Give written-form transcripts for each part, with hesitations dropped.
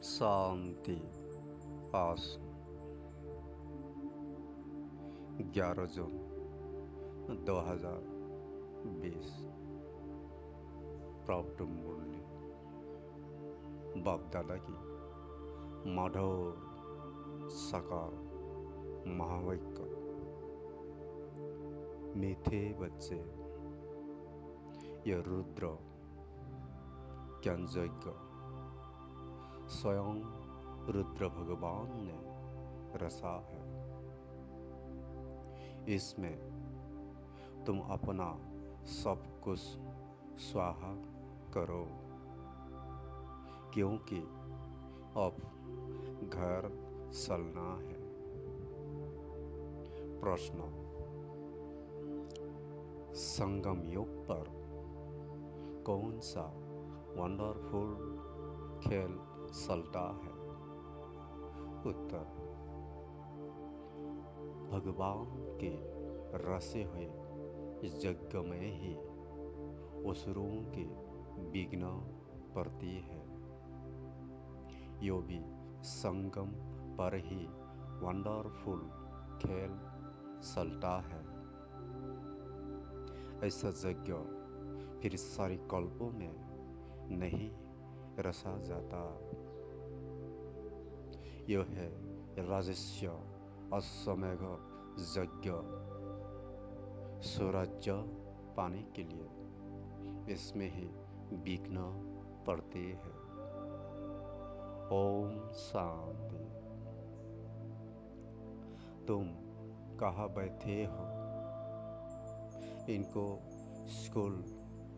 शांति। पास 11 जून 2020। प्राप्त मुरली बाप दादा की मधुर साकार महावाक्य। मीठे बच्चे, यह रुद्र ज्ञान यज्ञ स्वयं रुद्र भगवान ने रचा है। इसमें तुम अपना सब कुछ स्वाहा करो, क्योंकि अब घर चलना है। प्रश्न: संगम युग पर कौन सा वंडरफुल खेल चलता है? उत्तर: भगवान के रचे हुए इस यज्ञ में ही असुरों के विघ्न पड़ती है। यो भी संगम पर ही वंडरफुल खेल चलता है। ऐसा यज्ञ फिर सारी कल्पों में नहीं रचा जाता। यह है राजस्य अश्वमेघ यज्ञ। स्वराज्य पाने के लिए इसमें ही विघ्न पड़ते हैं। ओम शांति। तुम कहाँ बैठे हो? इनको स्कूल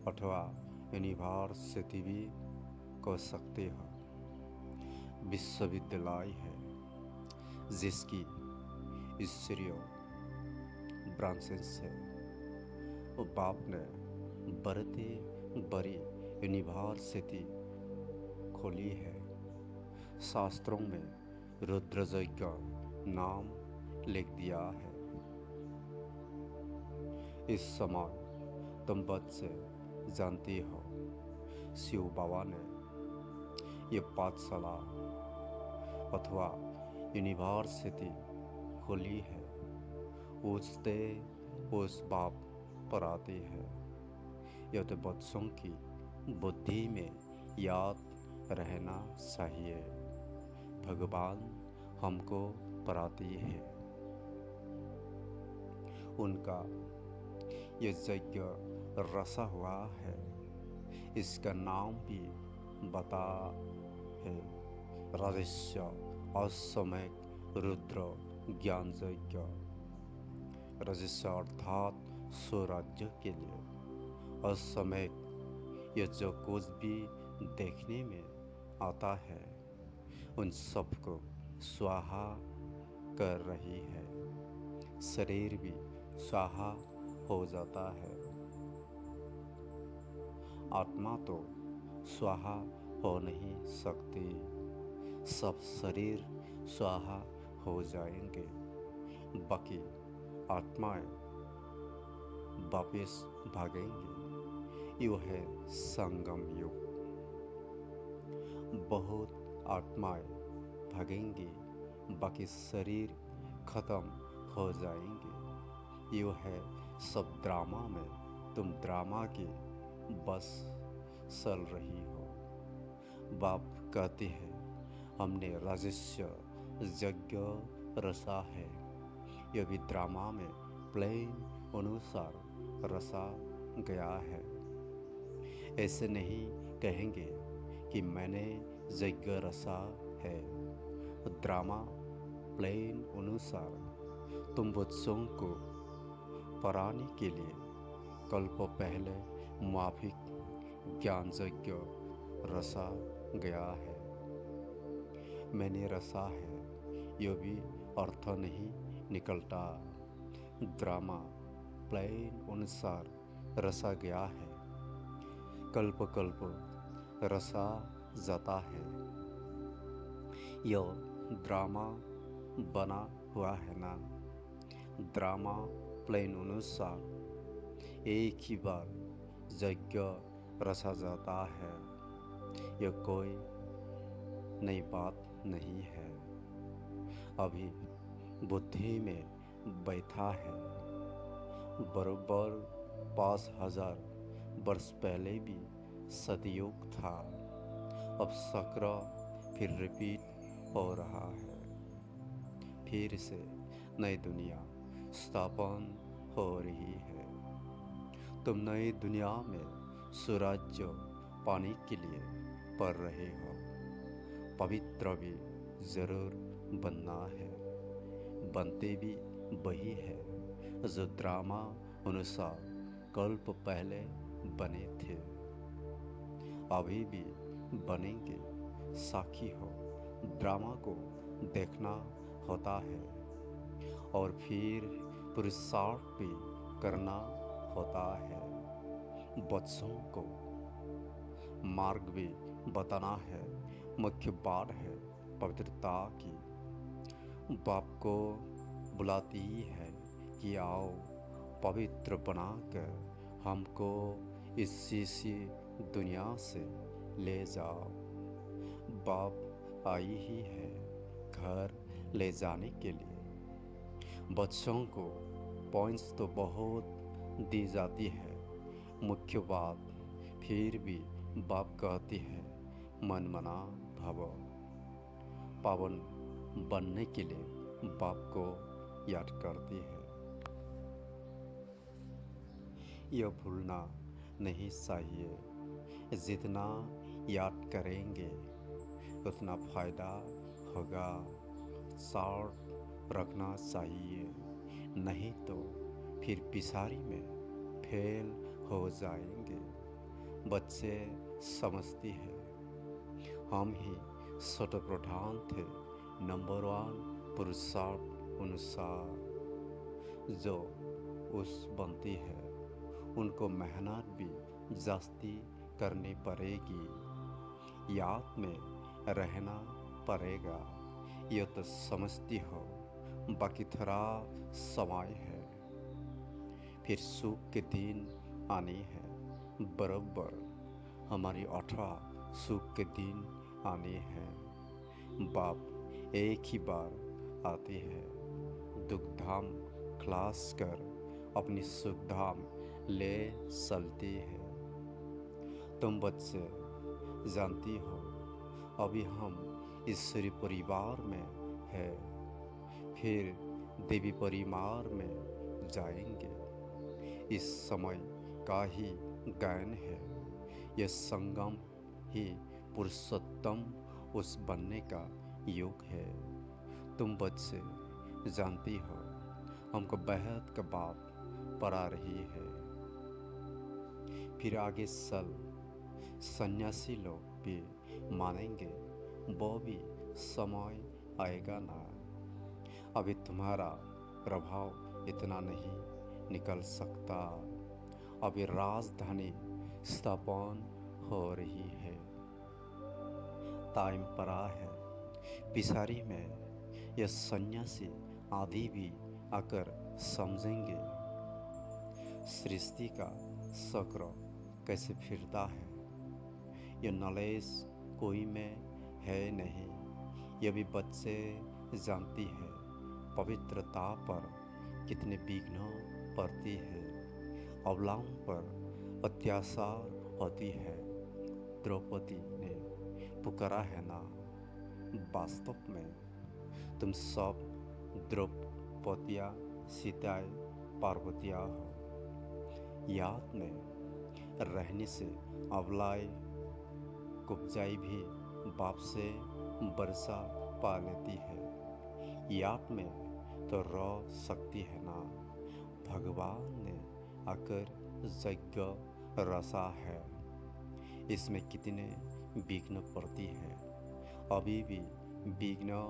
अथवा यूनिवर्सिटी भी कह सकते हो। विश्वविद्यालय है जिसकी ईश्वरीय ब्रांचेस है। और बाप ने बड़ी बड़ी यूनिवर्सिटी खोली है। शास्त्रों में रुद्र यज्ञ नाम लिख दिया है। इस समय तुम बच्चे जानते हो, शिव बाबा ने ये पाठशाला अथवा यूनिवर्सिटी खोली है। पूछते उस बाप पर आते हैं। यह तो बच्चों की बुद्धि में याद रहना चाहिए। भगवान हमको पढ़ाती है। उनका ये यज्ञ रचा हुआ है। इसका नाम भी बता है, राजस्य अश्वमेघ रुद्र ज्ञान यज्ञ। राजस्य अर्थात स्वराज्य के लिए, अश्वमेघ यह जो कुछ भी देखने में आता है उन सबको स्वाहा कर रही है। शरीर भी स्वाहा हो जाता है। आत्मा तो स्वाहा हो नहीं सकती। सब शरीर स्वाहा हो जाएंगे, बाकी आत्माएं वापस भागेंगे। यह है संगम युग। बहुत आत्माएं भागेंगी, बाकी शरीर खत्म हो जाएंगे। यह है सब ड्रामा में तुम ड्रामा की बस चल रही हो। बाप कहते हैं, हमने राजस्य यज्ञ रचा है। यह भी ड्रामा में प्लेन अनुसार रचा गया है। ऐसे नहीं कहेंगे कि मैंने यज्ञ रचा है। ड्रामा प्लेन अनुसार तुम बच्चों को पढ़ाने के लिए कल्प पहले माफिक ज्ञान यज्ञ रचा गया है। मैंने रचा है, यह भी अर्थ नहीं निकलता। ड्रामा प्लेन अनुसार रचा गया है। कल्प कल्प रचा जाता है। यह ड्रामा बना हुआ है ना। ड्रामा प्लेन अनुसार एक ही बार यज्ञ रचा जाता है। यह कोई नई बात नहीं है। अभी बुद्धि में बैठा है, बरोबर 5000 वर्ष पहले भी सतयुग था। अब चक्र फिर रिपीट हो रहा है, फिर से नई दुनिया स्थापन हो रही है। तुम नई दुनिया में स्वराज्य पाने के लिए पढ़ रहे हो। पवित्र भी जरूर बनना है, बनते भी वही है जो ड्रामा अनुसार कल्प पहले बने थे, अभी भी बनेंगे। साक्षी हो, ड्रामा को देखना होता है और फिर पुरुषार्थ भी करना होता है। बच्चों को मार्ग भी बताना है। मुख्य बात है पवित्रता की। बाप को बुलाती है कि आओ पवित्र बनाकर हमको इस शीशी दुनिया से ले जाओ। बाप आई ही है घर ले जाने के लिए। बच्चों को पॉइंट्स तो बहुत दी जाती है, मुख्य बात फिर भी बाप कहती है मन मना भव। पावन बनने के लिए बाप को याद करती है। यह भूलना नहीं चाहिए, जितना याद करेंगे उतना फायदा होगा। शॉर्ट रखना चाहिए, नहीं तो फिर पिछाड़ी में फेल हो जाएंगे। बच्चे समझती है हम ही सत प्रधान थे, नंबर 1 पुरुषार्थ अनुसार। जो उस बनती है उनको मेहनत भी जास्ती करनी पड़ेगी, याद में रहना पड़ेगा। यह तो समझती हो, बाकी थोड़ा समय है, फिर सुख के दिन आने हैं। बराबर हमारी 18 सुख के दिन आने हैं। बाप एक ही बार आते हैं, दुख धाम खलास कर अपनी सुख धाम ले चलती है। तुम बच्चे जानती हो अभी हम ईश्वरी परिवार में है, फिर देवी परिवार में जाएंगे। इस समय का ही गायन है, यह संगम ही पुरुषोत्तम उस बनने का युग है। तुम बच्चे जानती हो हमको बेहद का बात पड़ा रही है। फिर आगे चल सन्यासी लोग भी मानेंगे, वो भी समय आएगा ना। अभी तुम्हारा प्रभाव इतना नहीं निकल सकता। अभी राजधानी स्थापन हो रही है, टाइम पड़ा है। पिछाड़ी में यह सन्यासी आदि भी आकर समझेंगे सृष्टि का चक्र कैसे फिरता है। यह नॉलेज कोई में है नहीं, यह भी बच्चे जानती है। पवित्रता पर कितने विघ्न पड़ती है, अबलाओं पर अत्याचार होती है। द्रौपदी ने पुकारा है ना, वास्तव में तुम सब द्रौपदिया सीताएं पार्वतिया हो। याद में रहने से अबलाई कुब्जाई भी बाप से वर्षा पा लेती है। याद में तो रो सकती है ना, भगवान ने आकर यज्ञ रसा है। इसमें कितने विघ्न पड़ती है, अभी भी विघ्न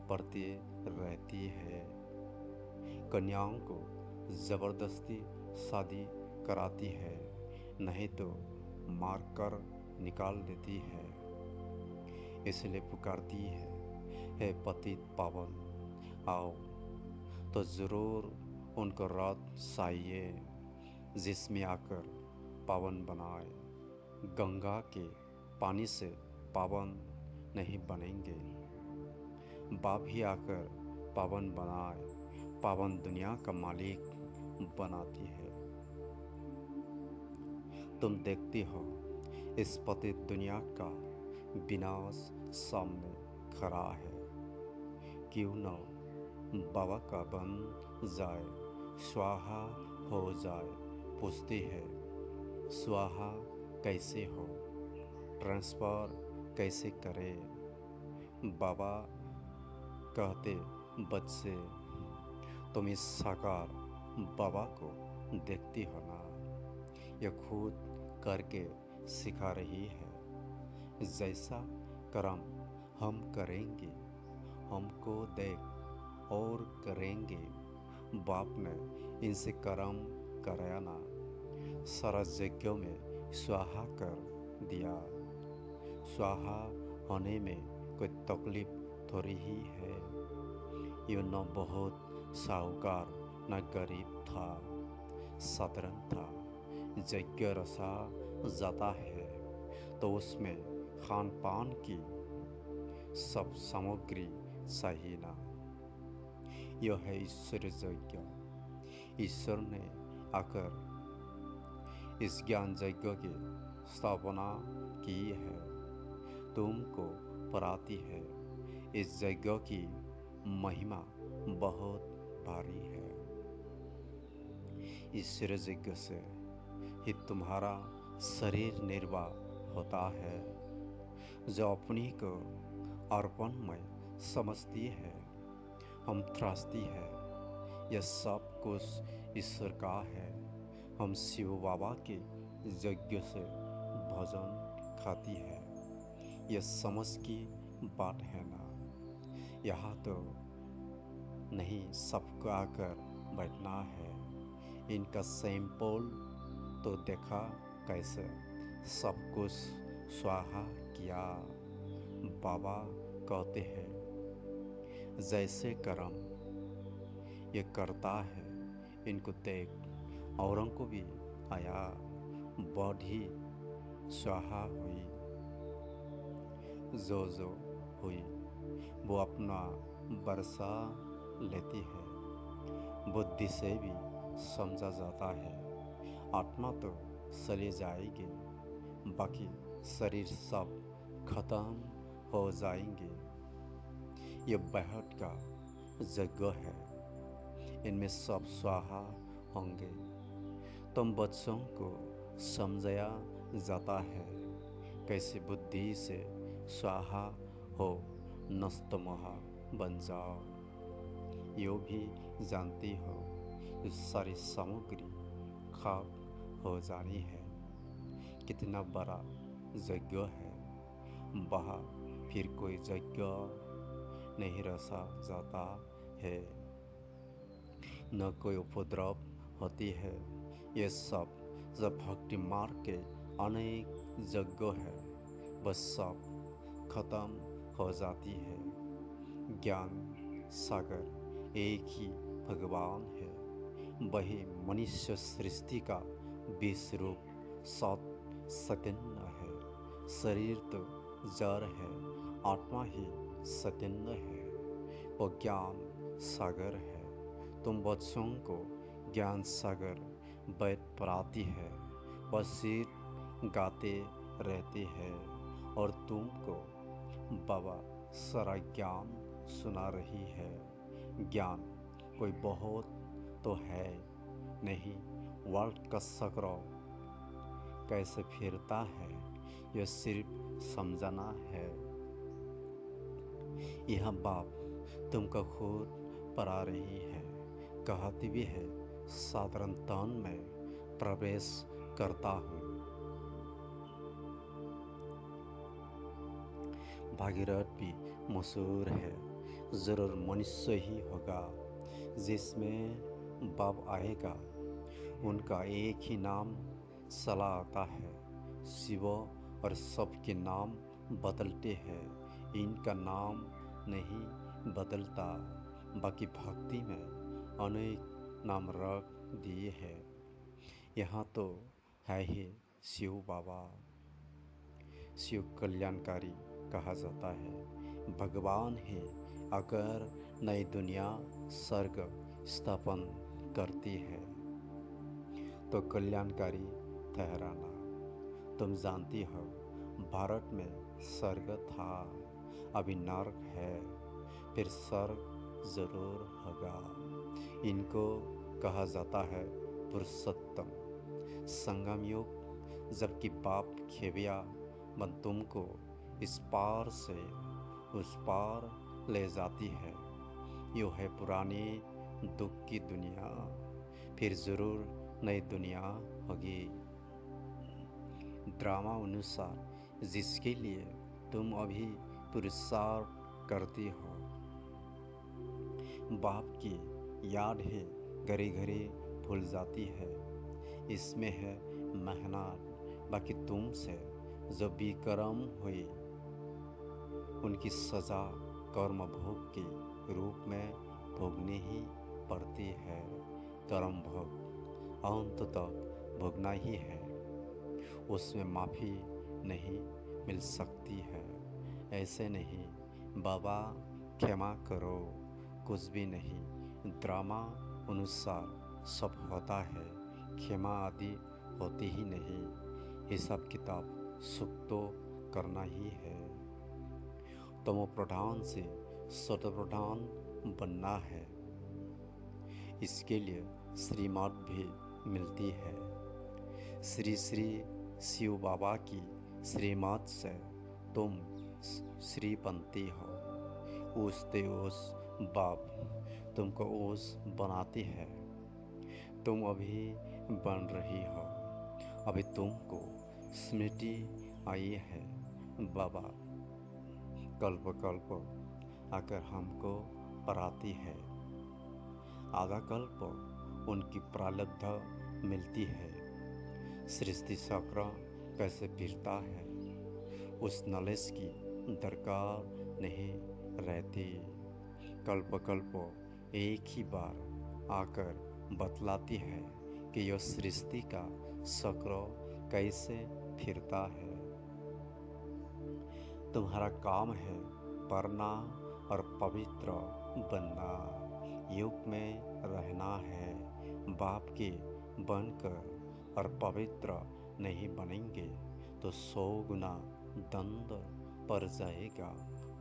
पड़ती रहती है। कन्याओं को जबरदस्ती शादी कराती है, नहीं तो मार कर निकाल देती है। इसलिए पुकारती है, हे पतित पावन आओ, तो जरूर उनको रथ चाहिए जिसमें आकर पावन बनाए। गंगा के पानी से पावन नहीं बनेंगे। बाप ही आकर पावन बनाए, पावन दुनिया का मालिक बनाती है। तुम देखती हो इस पतित दुनिया का विनाश सामने खड़ा है। क्यों न बाबा का बन जाए, स्वाहा हो जाए। पूछती है स्वाहा कैसे हो, ट्रांसफ़र कैसे करे। बाबा कहते बच्चे, तुम इस साकार बाबा को देखती हो ना, यह खुद करके सिखा रही है। जैसा कर्म हम करेंगे, हमको देख और करेंगे। बाप ने इनसे कर्म कराया ना, सारा यज्ञों में स्वाहा कर दिया। स्वाहा होने में कोई तकलीफ थोड़ी ही है। ये न बहुत साहूकार न गरीब था, साधारण था। यज्ञ रसा जाता है तो उसमें खान पान की सब सामग्री चाहिए ना। यह है ईश्वर यज्ञ। ईश्वर ने आकर इस ज्ञान यज्ञ की स्थापना की है, तुमको पराती है। इस यज्ञ की महिमा बहुत भारी है। ईश्वर यज्ञ से ही तुम्हारा शरीर निर्वाह होता है। जो अपनी को अर्पणमय समझती है, हम त्रासती है, यह सब कुछ ईश्वर का है। हम शिव बाबा के यज्ञ से भोजन खाती है। यह समझ की बात है ना। यहाँ तो नहीं सबको आकर बैठना है। इनका सैंपल तो देखा कैसे सब कुछ स्वाहा किया। बाबा कहते हैं जैसे कर्म ये करता है, इनको देख औरों को भी आया। बॉडी स्वाहा हुई, जो हुई वो अपना बरसा लेती है। बुद्धि से भी समझा जाता है। आत्मा तो चली जाएगी, बाकी शरीर सब खत्म हो जाएंगे। ये बेहद का यज्ञ है, इनमें सब स्वाहा होंगे। तुम बच्चों को समझाया जाता है कैसे बुद्धि से स्वाहा हो, नस्तमोहा बन जाओ। यो भी जानती हो कि सारी सामग्री खाक हो जानी है। कितना बड़ा यज्ञ है, वहाँ फिर कोई यज्ञ नहीं रचा जाता है, न कोई उपद्रव होती है। ये सब जब भक्ति मार्ग के अनेक यज्ञ है, बस सब खत्म हो जाती है। ज्ञान सागर एक ही भगवान है, वही मनुष्य सृष्टि का विष रूप सत चैतन्य है। शरीर तो जड़ है, आत्मा ही चैतन्य है, वो ज्ञान सागर है। तुम बच्चों को ज्ञान सागर बैठ पढ़ाती है, वह सिर गाते रहते हैं और तुमको बाबा सारा ज्ञान सुना रही है। ज्ञान कोई बहुत तो है नहीं, वर्ल्ड का चक्र कैसे फिरता है यह सिर्फ समझना है। यह बाप तुमको खुद पढ़ा रही है, कहती भी है साधारण तन में प्रवेश करता हूँ। भागीरथ भी मशहूर है, जरूर मनुष्य ही होगा जिसमें बाप आएगा। उनका एक ही नाम चला आता है, शिव, और सबके नाम बदलते हैं, इनका नाम नहीं बदलता। बाकी भक्ति में अनेक नाम रख दिए हैं। यहाँ तो है ही शिव बाबा, शिव कल्याणकारी कहा जाता है। भगवान ही अगर नई दुनिया स्वर्ग स्थापन करती है तो कल्याणकारी ठहराना। तुम जानती हो भारत में स्वर्ग था, अभी नर्क है, फिर स्वर्ग जरूर होगा। इनको कहा जाता है पुरुषोत्तम संगम युग, जबकि पाप खेविया मन तुमको इस पार से उस पार ले जाती है। यो है पुरानी दुख की दुनिया, फिर जरूर नई दुनिया होगी। ड्रामा अनुसार जिसके लिए तुम अभी पुरुषार्थ करती हो, बाप की याद है घड़ी घड़ी भूल जाती है। इसमें है मेहनत, बाकी तुमसे जो भी कर्म हुई उनकी सजा कर्म भोग के रूप में भोगनी ही पड़ती है। कर्म भोग अंत तक भोगना ही है, उसमें माफ़ी नहीं मिल सकती है। ऐसे नहीं बाबा क्षमा करो, कुछ भी नहीं। ड्रामा अनुसार सब होता है, क्षमा आदि होती ही नहीं। हिसाब किताब सुख तो करना ही है। तमो प्रधान से सतो प्रधान बनना है। इसके लिए श्रीमत भी मिलती है। श्री श्री शिव बाबा की श्रीमत से तुम श्री बनती हो। उस देवस बाप तुमको ओस बनाती है। तुम अभी बन रही हो, अभी तुमको स्मृति आई है। बाबा कल्प कल्प आकर हमको पढ़ाती है। आधा कल्प उनकी प्रारब्ध मिलती है। सृष्टि चक्र कैसे फिरता है, उस नॉलेज की दरकार नहीं रहती। कल्प कल्प एक ही बार आकर बतलाती है कि यह सृष्टि का चक्र कैसे फिरता है। तुम्हारा काम है पढ़ना और पवित्र बनना, युग में रहना है। बाप के बनकर और पवित्र नहीं बनेंगे तो 100 गुना दंड पड़ जाएगा,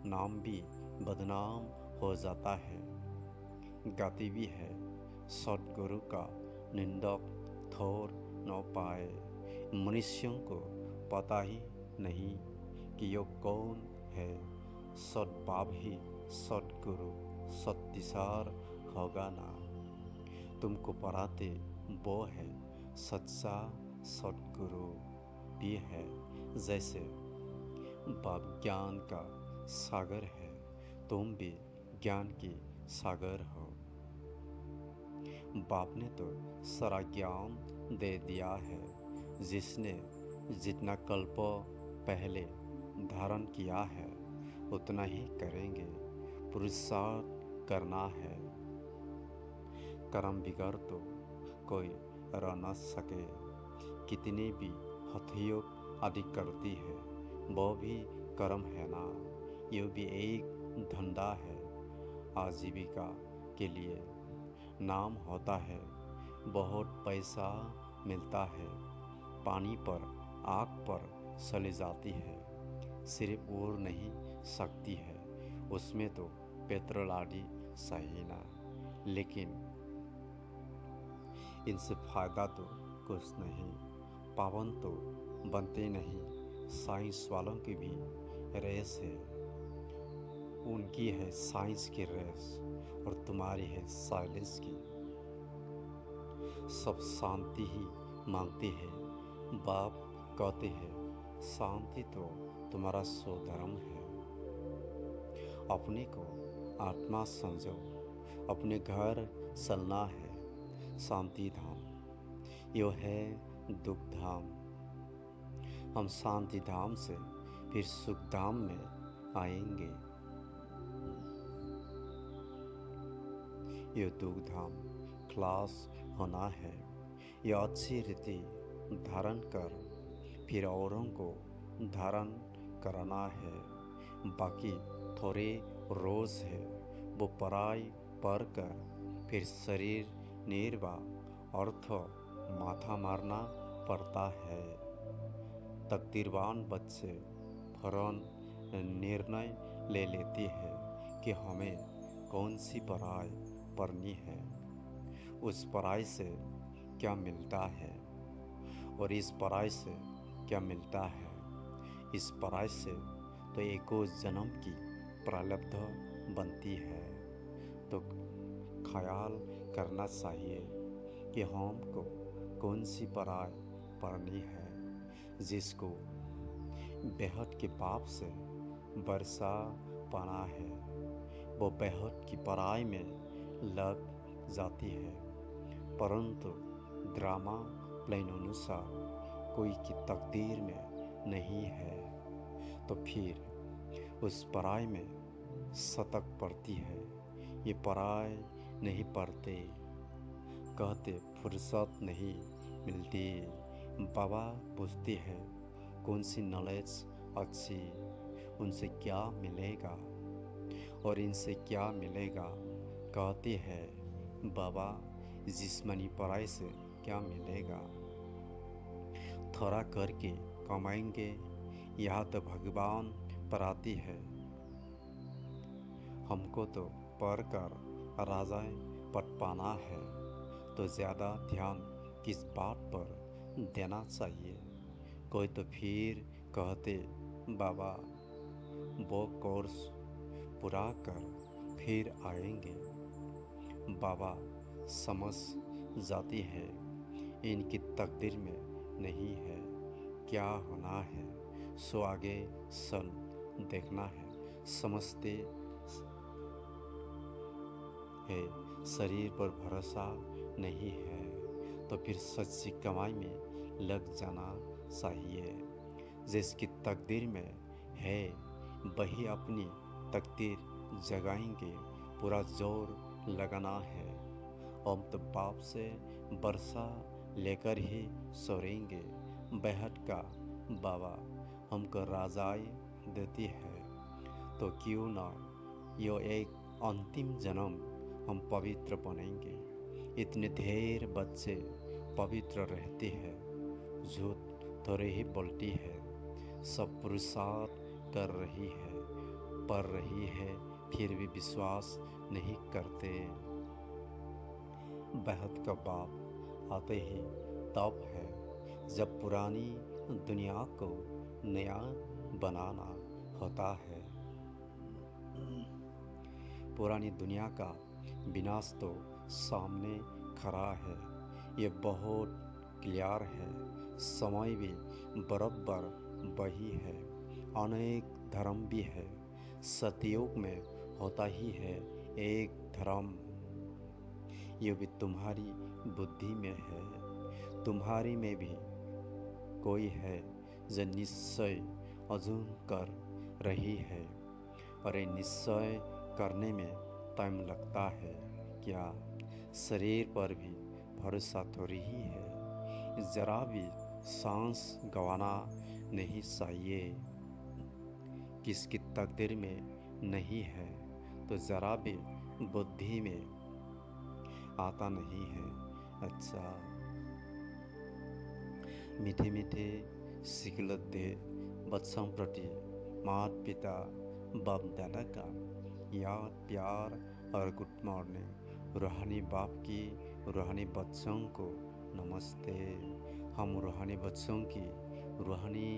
नाम भी बदनाम हो जाता है। गाती भी है सद्गुरु का निंदक थोर न पाए। मनुष्यों को पता ही नहीं कि यो कौन है। सद्भाव ही सद्गुरु सत्तिसार होगा ना। तुमको पढ़ाते वो है सच्चा सद्गुरु भी है। जैसे बाप ज्ञान का सागर है, तुम भी ज्ञान की सागर हो। बाप ने तो सारा ज्ञान दे दिया है। जिसने जितना कल्प पहले धारण किया है उतना ही करेंगे। पुरुषार्थ करना है। कर्म बिगड़ तो कोई रह न सके। कितने भी हठयोग आदि करती है, वो भी कर्म है ना। ये भी एक धंधा है आजीविका के लिए। नाम होता है, बहुत पैसा मिलता है, पानी पर आग पर चली जाती है, सिर्फ उड़ नहीं सकती है। उसमें तो पेट्रोल आदि सही ना, लेकिन इनसे फायदा तो कुछ नहीं। पावन तो बनते नहीं। साइंस वालों की भी रेस है, उनकी है साइंस की रेस और तुम्हारी है साइलेंस की। सब शांति ही मांगते हैं। बाप कहते हैं शांति तो तुम्हारा स्वधर्म है। अपने को आत्मा समझो, अपने घर चलना है। शांति धाम यो है दुख धाम। हम शांति धाम से फिर सुख धाम में आएंगे। ये दुख धाम क्लास होना है। यह अच्छी रीति धारण कर फिर औरों को धारण कराना है। बाकी थोड़े रोज है वो पराई पर कर, फिर शरीर निर्वाह अर्थ माथा मारना पड़ता है। तकदीरवान बच्चे फौरन निर्णय ले लेती है कि हमें कौन सी पढ़ाई पढ़नी है, उस पढ़ाई से क्या मिलता है और इस पढ़ाई से क्या मिलता है। इस पढ़ाई से तो एको जन्म की प्रारब्ध बनती है। तो ख्याल करना चाहिए कि हमको कौन सी पढ़ाई पढ़नी है, जिसको बेहद के पाप से बरसा पाना है वो बेहद की पढ़ाई में लग जाती है, परंतु ड्रामा प्लान अनुसार कोई की तकदीर में नहीं है। तो फिर उस पढ़ाई में शतक पड़ती है, ये पढ़ाई नहीं पढ़ते, कहते फुर्सत नहीं मिलती। बाबा पूछती है कौन सी नॉलेज अच्छी, उनसे क्या मिलेगा और इनसे क्या मिलेगा। कहती है बाबा जिस्मानी पढ़ाई से क्या मिलेगा, थोड़ा करके कमाएंगे। यह तो भगवान पढ़ाती है, हमको तो पढ़कर राजाएं पढ़ पाना है, तो ज़्यादा ध्यान किस बात पर देना चाहिए। कोई तो फिर कहते बाबा वो कोर्स पूरा कर फिर आएंगे। बाबा समझ जाती है इनकी तकदीर में नहीं है, क्या होना है सो आगे सल देखना है। समझते है शरीर पर भरोसा नहीं है, तो फिर सच्ची कमाई में लग जाना चाहिए। जिसकी तकदीर में है वही अपनी तकदीर जगाएंगे, पूरा जोर लगाना है। हम तो बाप से बरसा लेकर ही सोएंगे। बेहद का बाबा हमको राजाई देती है, तो क्यों ना यो एक अंतिम जन्म हम पवित्र बनेंगे। इतने ढेर बच्चे पवित्र रहते हैं, झूठ थोड़े ही बोलती है, सब पुरुषार्थ कर रही है, पढ़ रही है, फिर भी विश्वास नहीं करते। बेहद का बाप आते ही तब है जब पुरानी दुनिया को नया बनाना होता है। पुरानी दुनिया का विनाश तो सामने खड़ा है, ये बहुत क्लियर है। समय भी बराबर वही है, अनेक धर्म भी है, सतयुग में होता ही है एक धर्म। ये भी तुम्हारी बुद्धि में है, तुम्हारी में भी कोई है जो निश्चय अजून कर रही है, और ये निश्चय करने में टाइम लगता है। क्या शरीर पर भी भरोसा थोड़ी ही है, जरा भी सांस गंवाना नहीं चाहिए। किसकी तकदीर में नहीं है तो जरा भी बुद्धि में आता नहीं है। अच्छा, मीठे मीठे सिकलत दे बच्चों प्रति माता पिता बाप दादा का याद प्यार और गुड मॉर्निंग। रूहानी बाप की रूहानी बच्चों को नमस्ते। हम रूहानी बच्चों की रूहानी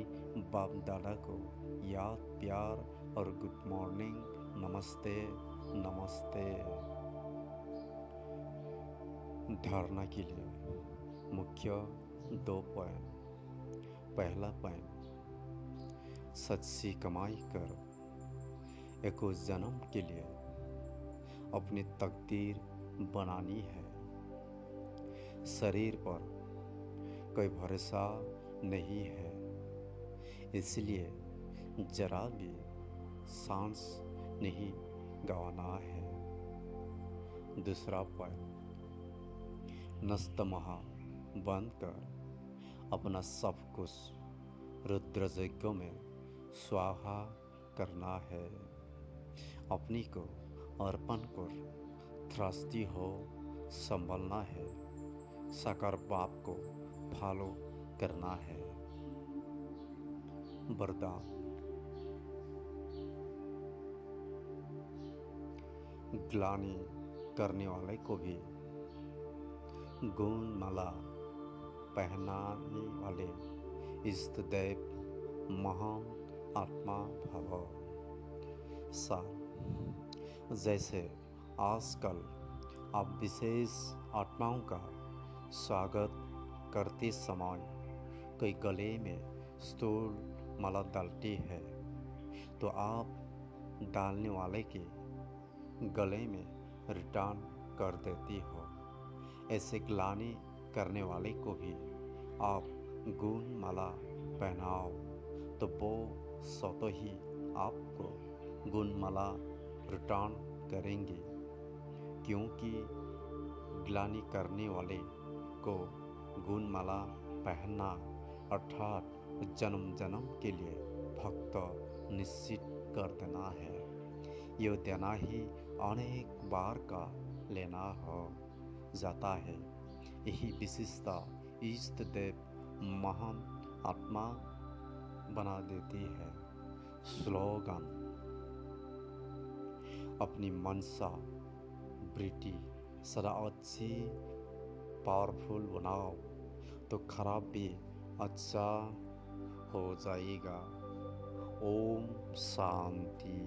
बाप दादा को याद प्यार और गुड मॉर्निंग, नमस्ते नमस्ते। धारणा के लिए मुख्य 2 पॉइंट। पहला पॉइंट, सच्ची कमाई कर एको जन्म के लिए अपनी तकदीर बनानी है। शरीर पर कोई भरोसा नहीं है, इसलिए जरा भी सांस नहीं गंवाना है। दूसरा पॉइंट, नस्तमहा बंद कर अपना सब कुछ रुद्र यज्ञ में स्वाहा करना है। अपनी को अर्पण कर त्रासदी हो संभलना है। साकार बाप को फॉलो करना है। वरदान। ग्लानि करने वाले को भी गुण माला पहनाने वाले इष्ट देव महान आत्मा भव। सार। जैसे आजकल आप विशेष आत्माओं का स्वागत करते समय कोई गले में स्थूल माला डालती है तो आप डालने वाले के गले में रिटर्न कर देती हो। ऐसे ग्लानि करने वाले को भी आप गुण माला पहनाओ तो वो स्वतः ही आपको गुण माला रिटर्न करेंगे, क्योंकि ग्लानि करने वाले को गुण माला पहनना अर्थात जन्म जन्म के लिए भक्त निश्चित कर देना है। यह देना ही अनेक बार का लेना हो जाता है। यही विशेषता इष्ट देव महान आत्मा बना देती है। स्लोगन। अपनी मनसा वृत्ति सदा अच्छी पावरफुल बनाओ तो खराब भी अच्छा हो जाएगा। ओम शांति।